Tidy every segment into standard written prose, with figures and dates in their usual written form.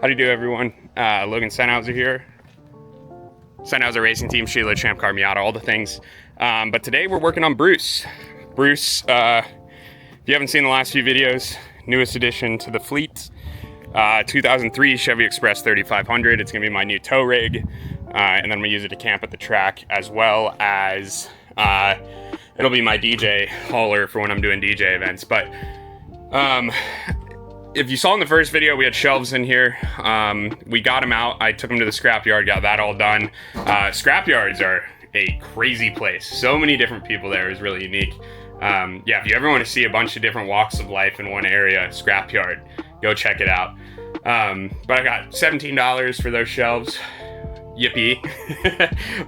How do you do, everyone? Logan Sennhauser here. Sennhauser Racing Team, Sheila, Champ Car, Miata, all the things. But today we're working on Bruce. Bruce, if you haven't seen the last few videos, newest addition to the fleet. 2003 Chevy Express 3500. It's gonna be my new tow rig. And then I'm gonna use it to camp at the track, as well as it'll be my DJ hauler for when I'm doing DJ events. But if you saw in the first video, we had shelves in here. We got them out. I took them to the scrapyard, got that all done. Scrapyards are a crazy place. So many different people there. It was really unique. Yeah, if you ever want to see a bunch of different walks of life in one area, scrapyard, go check it out. But I got $17 for those shelves. Yippee.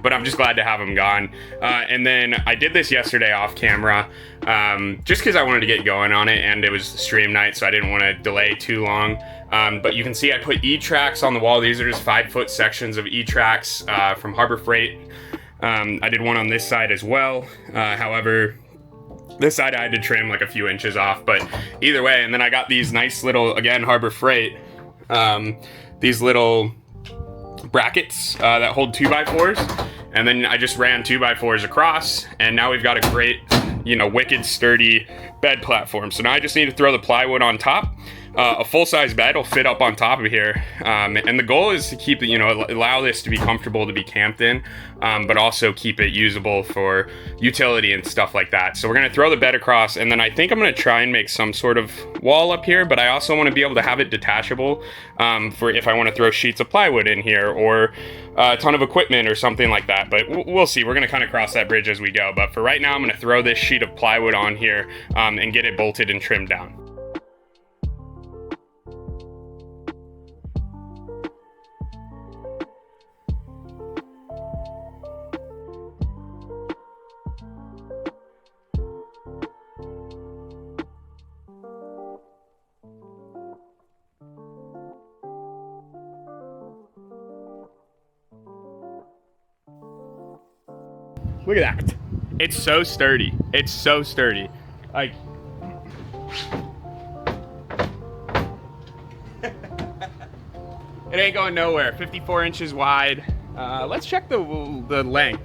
But I'm just glad to have them gone. And then I did this yesterday off camera, just because I wanted to get going on it, and it was stream night, so I didn't want to delay too long. But you can see I put E-tracks on the wall. These are just 5-foot sections of E-tracks from Harbor Freight. I did one on this side as well. However, this side I had to trim like a few inches off, but either way. And then I got these nice little, again, Harbor Freight, these little brackets that hold 2x4s, and then I just ran 2x4s across, and now we've got a great, wicked sturdy bed platform. So now I just need to throw the plywood on top. A full-size bed will fit up on top of here, and the goal is to keep allow this to be comfortable to be camped in, but also keep it usable for utility and stuff like that. So we're gonna throw the bed across, and then I think I'm gonna try and make some sort of wall up here, but I also want to be able to have it detachable for if I want to throw sheets of plywood in here, or a ton of equipment or something like that. But we'll see. We're gonna kind of cross that bridge as we go. But for right now, I'm gonna throw this sheet of plywood on here and get it bolted and trimmed down. Look at that. It's so sturdy. It's so sturdy. Like, it ain't going nowhere. 54 inches wide. Let's check the length.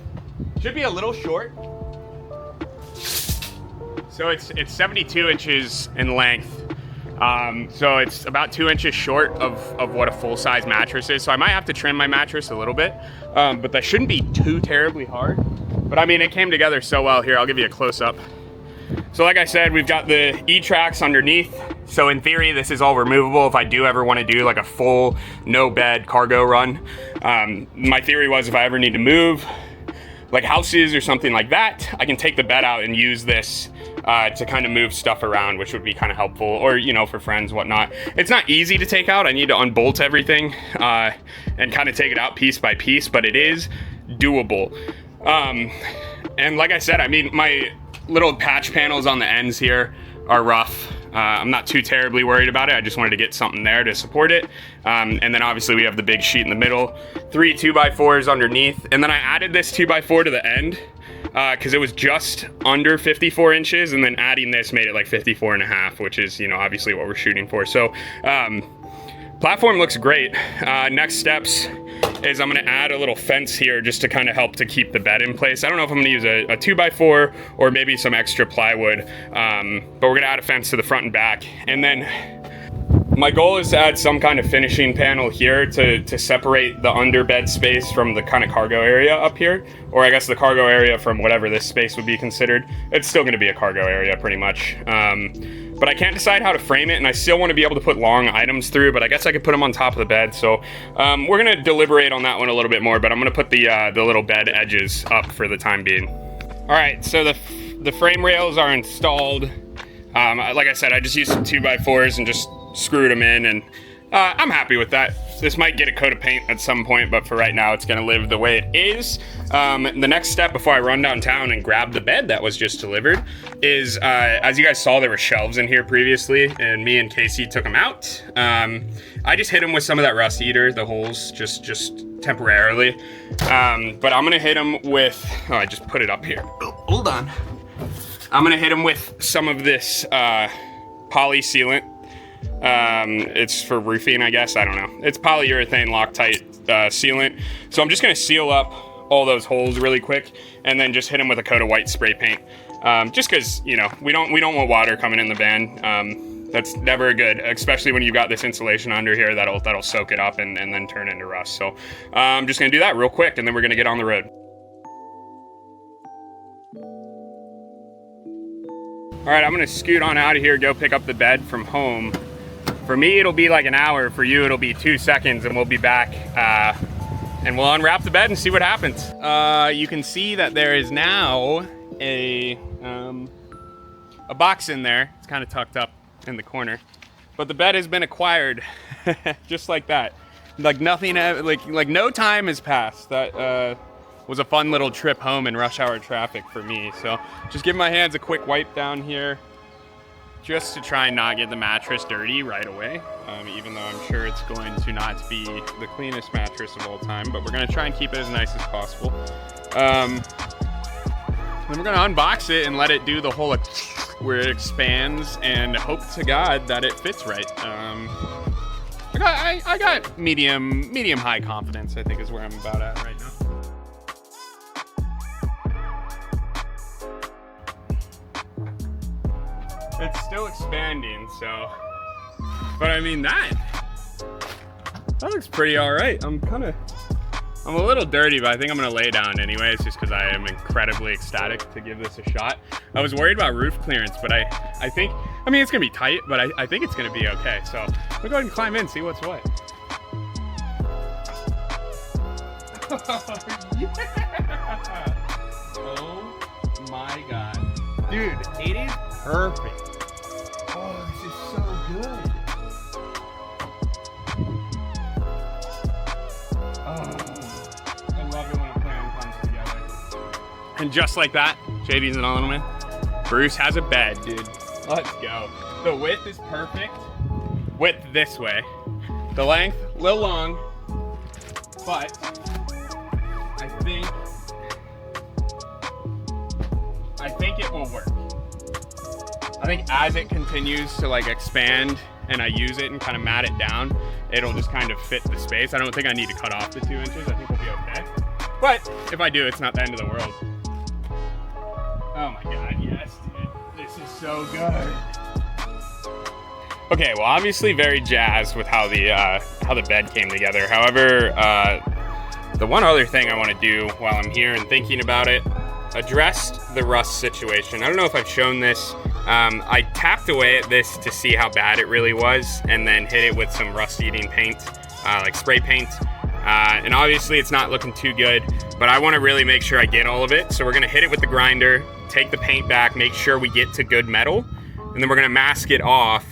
Should be a little short. So it's 72 inches in length. So it's about 2 inches short of what a full-size mattress is. So I might have to trim my mattress a little bit, but that shouldn't be too terribly hard. But I mean, it came together so well here. I'll give you a close-up. So like I said, we've got the E-tracks underneath. So in theory, this is all removable if I do ever want to do like a full no-bed cargo run. My theory was if I ever need to move, like houses or something like that, I can take the bed out and use this to kind of move stuff around, which would be kind of helpful, or for friends, whatnot. It's not easy to take out. I need to unbolt everything and kind of take it out piece by piece, but it is doable. And like I said, I mean, my little patch panels on the ends here are rough. I'm not too terribly worried about it. I just wanted to get something there to support it. And then obviously we have the big sheet in the middle, 3 2x4s underneath. And then I added this 2x4 to the end because it was just under 54 inches. And then adding this made it like 54 and a half, which is, obviously what we're shooting for. So platform looks great. Next steps is I'm going to add a little fence here just to kind of help to keep the bed in place. I don't know if I'm going to use a 2x4 or maybe some extra plywood, but we're going to add a fence to the front and back. And then my goal is to add some kind of finishing panel here to separate the underbed space from the kind of cargo area up here, or I guess the cargo area from whatever this space would be considered. It's still going to be a cargo area pretty much. But I can't decide how to frame it, and I still want to be able to put long items through, but I guess I could put them on top of the bed. So we're going to deliberate on that one a little bit more, but I'm going to put the little bed edges up for the time being. All right, so the frame rails are installed. Like I said, I just used some 2x4s and just screwed them in, and I'm happy with that. This might get a coat of paint at some point, but for right now, it's going to live the way it is. The next step before I run downtown and grab the bed that was just delivered is, as you guys saw, there were shelves in here previously, and me and Casey took them out. I just hit them with some of that rust eater, the holes, just temporarily. But I'm going to hit them with, I just put it up here. Oh, hold on. I'm going to hit them with some of this poly sealant. It's for roofing, I guess. I don't know. It's polyurethane Loctite sealant. So I'm just gonna seal up all those holes really quick and then just hit them with a coat of white spray paint. Just because, you know, we don't want water coming in the van. That's never good, especially when you've got this insulation under here that'll soak it up and then turn into rust. So I'm just gonna do that real quick and then we're gonna get on the road. All right, I'm gonna scoot on out of here, go pick up the bed from home. For me, it'll be like an hour. For you, it'll be 2 seconds and we'll be back. And we'll unwrap the bed and see what happens. You can see that there is now a box in there. It's kind of tucked up in the corner. But the bed has been acquired, just like that. Like nothing, like no time has passed. That was a fun little trip home in rush hour traffic for me. So just give my hands a quick wipe down here, just to try and not get the mattress dirty right away. Even though I'm sure it's going to not be the cleanest mattress of all time, but we're gonna try and keep it as nice as possible. Then we're gonna unbox it and let it do the whole where it expands and hope to God that it fits right. I got medium high confidence, I think is where I'm about at right now. It's still expanding, so, but I mean that looks pretty all right. I'm a little dirty, but I think I'm gonna lay down anyways, just because I am incredibly ecstatic to give this a shot. I was worried about roof clearance, but I mean, it's gonna be tight, but I think it's gonna be okay. So we'll go ahead and climb in, see what's what. Yeah! Oh my God. Dude, it is perfect. Oh, this is so good. Oh, I love it when a plan comes together. And just like that, JD's an all-in-one. Bruce has a bed, dude. Let's go. The width is perfect. Width this way. The length, a little long, but I think it will work. I think as it continues to like expand and I use it and kind of mat it down, it'll just kind of fit the space. I don't think I need to cut off the 2 inches. I think we'll be okay. But if I do, it's not the end of the world. Oh my God, yes, dude. This is so good. Okay, well, obviously very jazzed with how the bed came together. However, the one other thing I want to do while I'm here and thinking about it, addressed the rust situation. I don't know if I've shown this. I tapped away at this to see how bad it really was and then hit it with some rust-eating paint, like spray paint. And obviously it's not looking too good, but I want to really make sure I get all of it. So we're going to hit it with the grinder, take the paint back, make sure we get to good metal, and then we're going to mask it off,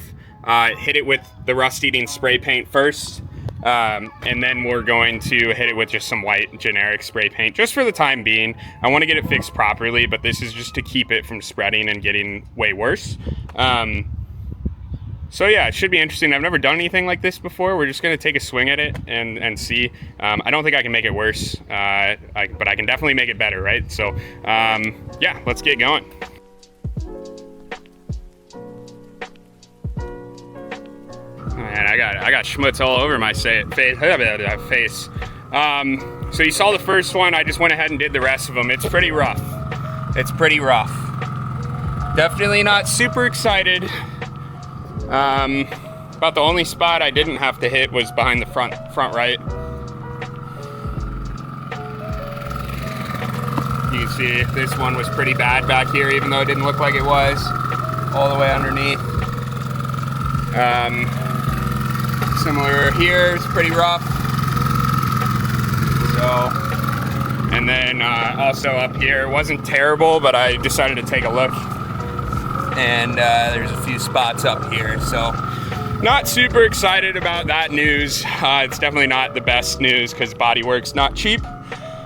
hit it with the rust-eating spray paint first, and then we're going to hit it with just some white generic spray paint just for the time being. I want to get it fixed properly, but this is just to keep it from spreading and getting way worse. So yeah, it should be interesting. I've never done anything like this before. We're just going to take a swing at it and see. I don't think I can make it worse, but I can definitely make it better, right? So yeah, let's get going. Man, I got schmutz all over my face. So you saw the first one. I just went ahead and did the rest of them. It's pretty rough. Definitely not super excited. About the only spot I didn't have to hit was behind the front right. You can see this one was pretty bad back here, even though it didn't look like it was all the way underneath. Similar here, it's pretty rough. So, and then also up here, wasn't terrible, but I decided to take a look. And there's a few spots up here, so not super excited about that news. It's definitely not the best news because bodywork's not cheap,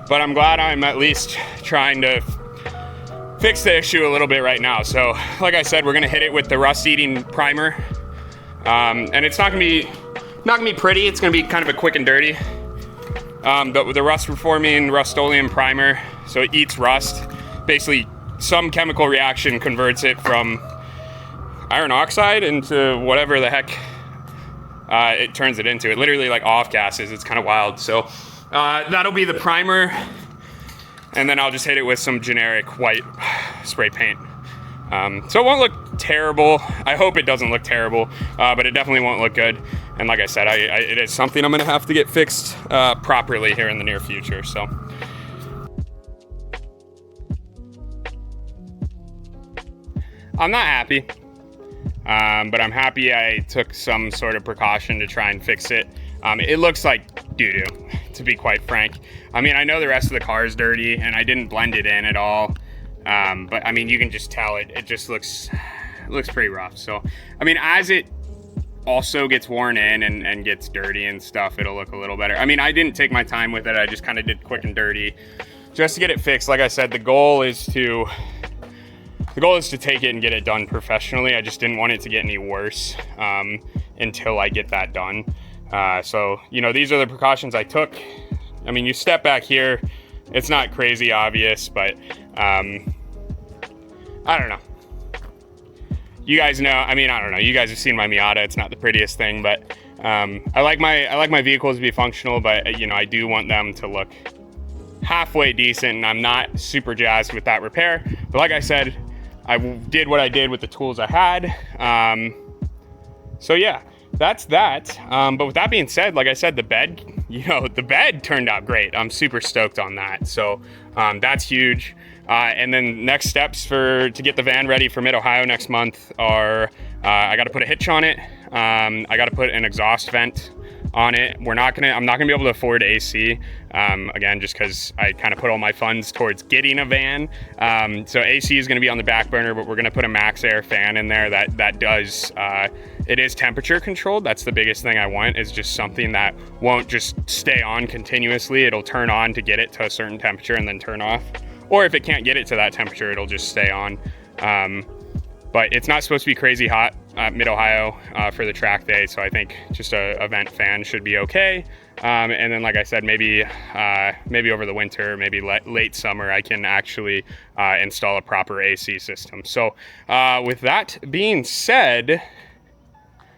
but I'm glad I'm at least trying to fix the issue a little bit right now. So, like I said, we're gonna hit it with the rust-eating primer, and it's not gonna be pretty. It's gonna be kind of a quick and dirty. But with the rust reforming Rust-Oleum primer, so it eats rust. Basically, some chemical reaction converts it from iron oxide into whatever the heck it turns it into. It literally like off gases. It's kind of wild. So that'll be the primer, and then I'll just hit it with some generic white spray paint. So it won't look terrible. I hope it doesn't look terrible, but it definitely won't look good. And like I said, it is something I'm gonna have to get fixed properly here in the near future. So. I'm not happy, but I'm happy I took some sort of precaution to try and fix it. It looks like doo-doo, to be quite frank. I mean, I know the rest of the car is dirty, and I didn't blend it in at all. But I mean, you can just tell it just looks pretty rough. So, I mean, as it also gets worn in and gets dirty and stuff, it'll look a little better. I mean, I didn't take my time with it. I just kind of did quick and dirty just to get it fixed. Like I said, the goal is to take it and get it done professionally. I just didn't want it to get any worse until I get that done. So, you know, these are the precautions I took. I mean, you step back here, it's not crazy obvious, but I don't know. You guys know, I mean, I don't know. You guys have seen my Miata. It's not the prettiest thing, but I like my vehicles to be functional, but you know, I do want them to look halfway decent, and I'm not super jazzed with that repair. But like I said, I did what I did with the tools I had. So yeah, that's that. But with that being said, like I said, the bed turned out great. I'm super stoked on that. So that's huge. And then next steps to get the van ready for Mid-Ohio next month are, I got to put a hitch on it. I got to put an exhaust vent on it. I'm not gonna be able to afford AC, again, just because I kind of put all my funds towards getting a van. So AC is gonna be on the back burner, but we're gonna put a max air fan in there that does, it is temperature controlled. That's the biggest thing I want, is just something that won't just stay on continuously. It'll turn on to get it to a certain temperature and then turn off. Or if it can't get it to that temperature, it'll just stay on. But it's not supposed to be crazy hot Mid-Ohio for the track day, so I think just a vent fan should be okay. And then, like I said, maybe over the winter, maybe late summer, I can actually install a proper AC system. So with that being said,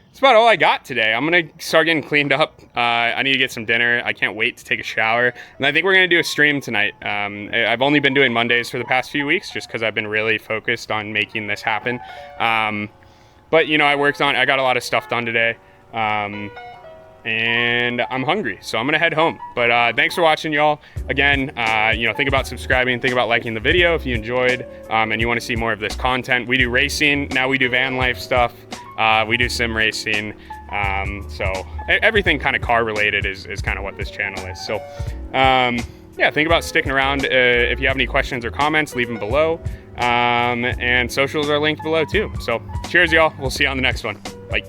that's about all I got today. I'm gonna start getting cleaned up. I need to get some dinner. I can't wait to take a shower. And I think we're gonna do a stream tonight. I've only been doing Mondays for the past few weeks just because I've been really focused on making this happen. But you know, I got a lot of stuff done today. And I'm hungry, so I'm gonna head home. But thanks for watching, y'all. Again, you know, think about subscribing, think about liking the video if you enjoyed, and you wanna see more of this content. We do racing, now we do van life stuff. We do sim racing, so everything kind of car related is kind of what this channel is. So yeah, think about sticking around. If you have any questions or comments, leave them below, and socials are linked below too. So cheers, y'all. We'll see you on the next one. Bye.